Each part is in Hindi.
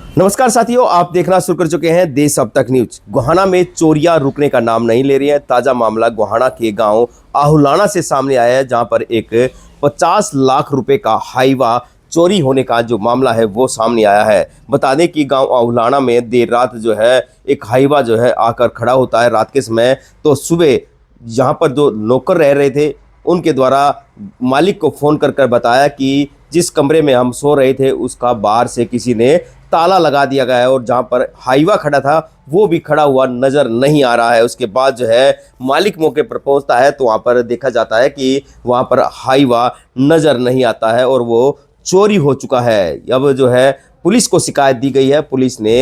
नमस्कार साथियों, आप देखना शुरू कर चुके हैं देश अब तक न्यूज। गोहाना में चोरियां रुकने का नाम नहीं ले रही है। ताजा मामला गोहाना के गांव आहुलाना से सामने आया है, जहां पर एक 50 लाख रुपए का हाईवा चोरी होने का जो मामला है वो सामने आया है। बता दें कि गांव आहुलाना में देर रात जो है एक हाईवा जो है आकर खड़ा होता है रात के समय। तो सुबह यहाँ पर जो नौकर रह रहे थे उनके द्वारा मालिक को फ़ोन कर बताया कि जिस कमरे में हम सो रहे थे उसका बाहर से किसी ने ताला लगा दिया गया है और जहां पर हाईवा खड़ा था वो भी खड़ा हुआ नज़र नहीं आ रहा है। उसके बाद जो है मालिक मौके पर पहुंचता है तो वहां पर देखा जाता है कि वहां पर हाईवा नज़र नहीं आता है और वो चोरी हो चुका है। अब जो है पुलिस को शिकायत दी गई है। पुलिस ने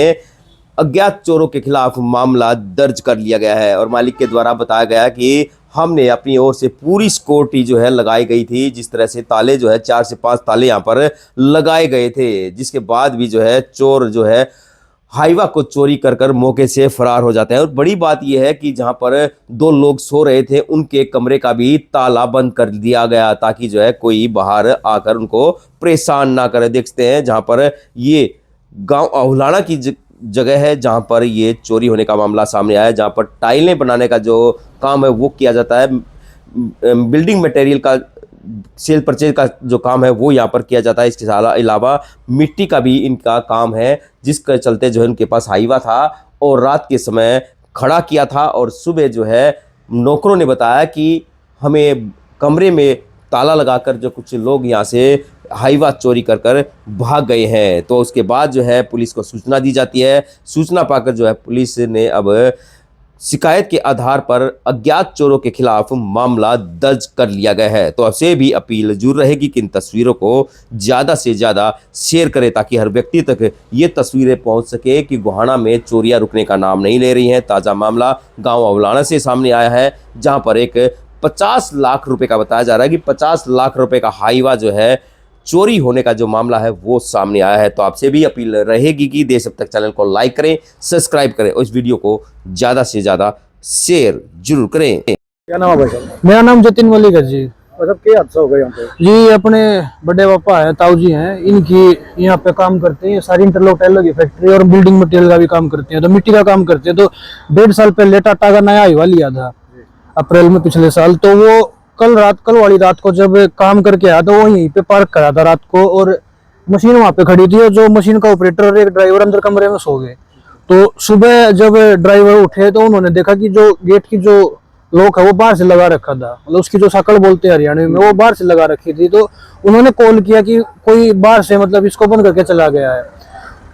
अज्ञात चोरों के खिलाफ मामला दर्ज कर लिया गया है और मालिक के द्वारा बताया गया कि हमने अपनी ओर से पूरी सिक्योरिटी जो है लगाई गई थी। जिस तरह से ताले जो है 4 से 5 ताले यहाँ पर लगाए गए थे, जिसके बाद भी जो है चोर जो है हाईवा को चोरी कर मौके से फरार हो जाते हैं। और बड़ी बात यह है कि जहाँ पर 2 लोग सो रहे थे उनके कमरे का भी ताला बंद कर दिया गया ताकि जो है कोई बाहर आकर उनको परेशान ना करे। देखते हैं जहाँ पर ये गांव आहुलाना की जगह है जहां पर ये चोरी होने का मामला सामने आया है, जहां पर टाइलें बनाने का जो काम है वो किया जाता है। बिल्डिंग मटेरियल का सेल परचेज का जो काम है वो यहाँ पर किया जाता है। इसके अलावा मिट्टी का भी इनका काम है, जिसके चलते जो है उनके पास हाईवा था और रात के समय खड़ा किया था। और सुबह जो है नौकरों ने बताया कि हमें कमरे में ताला लगाकर जो कुछ लोग यहाँ से हाईवा चोरी कर भाग गए हैं। तो उसके बाद जो है पुलिस को सूचना दी जाती है। सूचना पाकर जो है पुलिस ने अब शिकायत के आधार पर अज्ञात चोरों के खिलाफ मामला दर्ज कर लिया गया है। तो आपसे भी अपील जरूर रहेगी कि इन तस्वीरों को ज़्यादा से ज़्यादा शेयर करें ताकि हर व्यक्ति तक ये तस्वीरें पहुंच सके कि गोहाना में चोरियां रुकने का नाम नहीं ले रही हैं। ताज़ा मामला गांव आहुलाना से सामने आया है, जहां पर एक 50 लाख रुपए का बताया जा रहा है कि 50 लाख रुपए का हाईवा जो है चोरी होने का जो मामला है वो सामने आया है। तो आपसे भी अपील रहेगी कि देश अब तक चैनल को लाइक करें, सब्सक्राइब करें और इस वीडियो को ज़्यादा से ज़्यादा शेयर जरूर करें। क्या नाम है भाई साहब? मेरा नाम जतिन मलिक है जी। मतलब क्या हादसा हो गया यहाँ पे? जी अपने बड़े पापा है, ताऊ जी हैं, इनकी यहाँ पे काम करते हैं। ये सारी इंटरलॉक टाइलों की फैक्ट्री और बिल्डिंग मटेरियल का भी काम करते हैं, तो मिट्टी का काम करते हैं। तो 1.5 साल पहले टाटा का नया हाईवा लिया था अप्रैल में पिछले साल। तो वो कल वाली रात को जब काम करके आया तो वो यहीं पे पार्क करा था रात को, और मशीन वहां पे खड़ी थी और जो मशीन का ऑपरेटर और एक ड्राइवर अंदर कमरे में सो गए। तो सुबह जब ड्राइवर उठे तो उन्होंने देखा कि जो गेट की जो लॉक है वो बाहर से लगा रखा था, मतलब उसकी जो शकल बोलते हैं हरियाणवी में, वो बाहर से लगा रखी थी। तो उन्होंने कॉल किया कि कोई बाहर से मतलब इसको बंद करके चला गया है।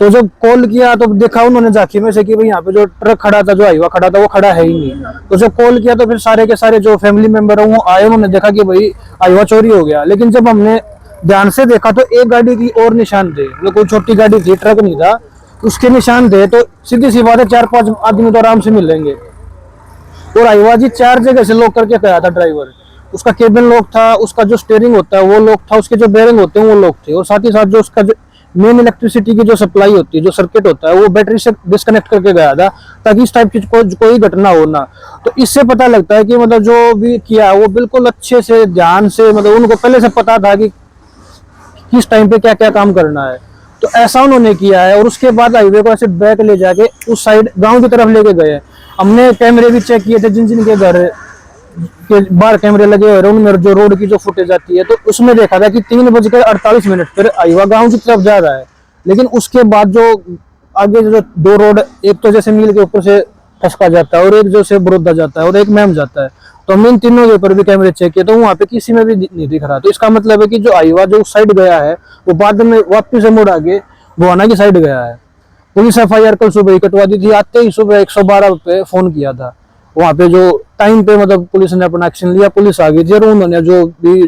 तो जब कॉल किया तो देखा उन्होंने झांकी में से कि भाई यहाँ पे जो ट्रक खड़ा था, जो हाईवा खड़ा था, वो खड़ा है ही नहीं। तो जब कॉल किया तो फिर सारे के सारे जो फैमिली मेंबर है वो आए, उन्होंने देखा कि भाई हाईवा चोरी हो गया। लेकिन जब हमने ध्यान से देखा तो एक गाड़ी की और निशान थे, मतलब कोई छोटी गाड़ी थी, ट्रक नहीं था, उसके निशान थे। तो सीधी सी बात है 4-5 आदमी तो आराम से मिलेंगे। और हाईवा जी 4 जगह से लॉक करके गया था ड्राइवर। उसका केबिन लॉक था, उसका जो स्टीयरिंग होता है वो लॉक था, उसके जो बेरिंग होते हैं वो लॉक थे, और साथ ही साथ जो उसका जो मेन इलेक्ट्रिसिटी की जो सप्लाई होती है, जो सर्किट होता है, वो बैटरी से डिस्कनेक्ट करके गया था ताकि इस टाइप की कोई घटना हो ना। तो इससे पता लगता है कि मतलब जो भी किया वो बिल्कुल अच्छे से ध्यान से, मतलब उनको पहले से पता था कि किस टाइम पे क्या क्या काम करना है। तो ऐसा उन्होंने किया है। और उसके बाद हाईवे को ऐसे बैक ले जाके उस साइड गाँव की तरफ लेके गए। हमने कैमरे भी चेक किए थे, जिन जिन के घर के बाहर कैमरे लगे हुए उनमें जो रोड की जो फुटेज आती है, तो उसमें देखा था कि 3:48 पर हाईवा गांव की तरफ जा रहा है। लेकिन उसके बाद जो आगे जो 2 रोड, एक तो जैसे मील के ऊपर से ठसका जाता है और एक जो से बड़ौदा जाता है और एक मैम जाता है, तो हम इन तीनों के ऊपर भी कैमरे चेक किए तो वहाँ पे किसी में भी नहीं दिख रहा। तो इसका मतलब है कि जो हाईवा जो उस साइड गया है वो बाद में वापिस से मुड़ आगे गोहाना की साइड गया है। पुलिस FIR कल सुबह ही कटवा दी थी। आते ही सुबह 112 पे फोन किया था। वहाँ पे जो टाइम पे मतलब पुलिस ने अपना एक्शन लिया, पुलिस आ गई थी और उन्होंने जो भी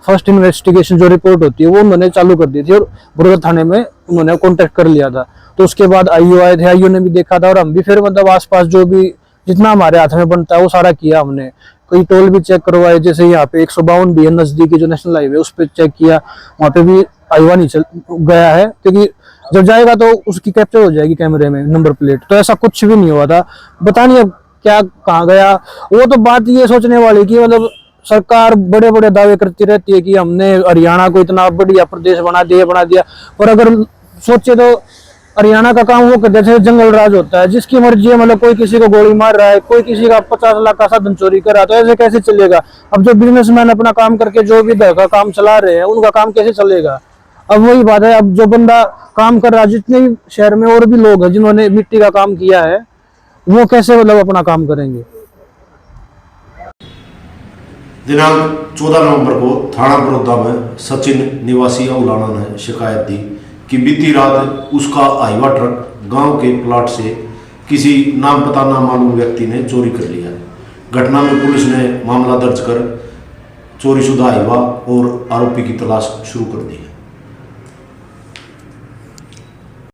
फर्स्ट इन्वेस्टिगेशन जो रिपोर्ट होती है वो उन्होंने चालू कर दी थी और बड़ौदा थाने में उन्होंने कॉन्टेक्ट कर लिया था। तो उसके बाद IO आए थे, IO ने भी देखा था और हम भी फिर मतलब आसपास जो भी जितना हमारे हाथ में बनता है वो सारा किया हमने। कई टोल भी चेक करवाए, जैसे यहाँ पे 152 भी है नजदीकी जो नेशनल हाईवे, उस पर चेक किया, वहाँ पे भी हाईवा नहीं चल गया है, क्योंकि जब जाएगा तो उसकी कैप्चर हो जाएगी कैमरे में नंबर प्लेट। तो ऐसा कुछ भी नहीं हुआ था। बता नहीं अब क्या कहाँ गया। वो तो बात ये सोचने वाली कि मतलब सरकार बड़े बड़े दावे करती रहती है कि हमने हरियाणा को इतना बढ़िया प्रदेश बना दिया, पर अगर सोचे तो हरियाणा का काम वो करते थे, जंगल राज होता है, जिसकी मर्जी है, मतलब कोई किसी को गोली मार रहा है, कोई किसी का 50 लाख का साधन चोरी कर रहा है, तो ऐसे कैसे चलेगा। अब जो बिजनेसमैन अपना काम करके जो भी घर का काम चला रहे हैं, उनका काम कैसे चलेगा। अब वही बात है, अब जो बंदा काम कर रहा है, जितने भी शहर में और भी लोग हैं जिन्होंने मिट्टी का काम किया है, वो कैसे मतलब अपना काम करेंगे। दिनांक 14 नवंबर को थाना बड़ौदा में सचिन निवासी अहुलाना ने शिकायत दी कि बीती रात उसका हाईवा ट्रक गांव के प्लाट से किसी नाम पता ना मालूम व्यक्ति ने चोरी कर लिया। घटना में पुलिस ने मामला दर्ज कर चोरीशुदा हाईवा और आरोपी की तलाश शुरू कर दी है।